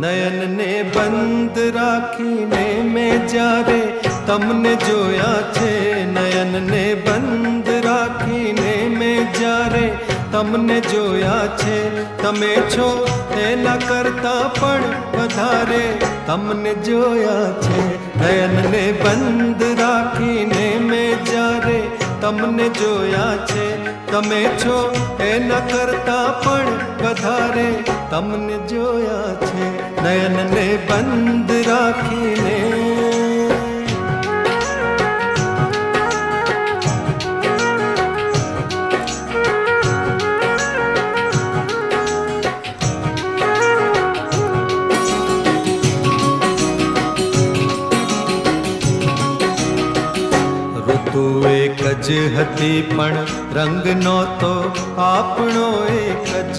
નયન ને બંધ રાખીને મેં જ્યારે તમને જોયા છે, નયન ને બંધ રાખીને મેં જ્યારે તમને જોયા છે, તમે છો એના કરતા પણ વધારે તમને જોયા છે. નયન ને બંધ રાખીને મેં જ્યારે તમને જોયા છે, તમે છો એના કરતા પણ વધારે તમને જોયા છે. નયન ને બંધ રાખીને ઋતુ એક જ હતી પણ રંગ નહોતો આપણો એક જ.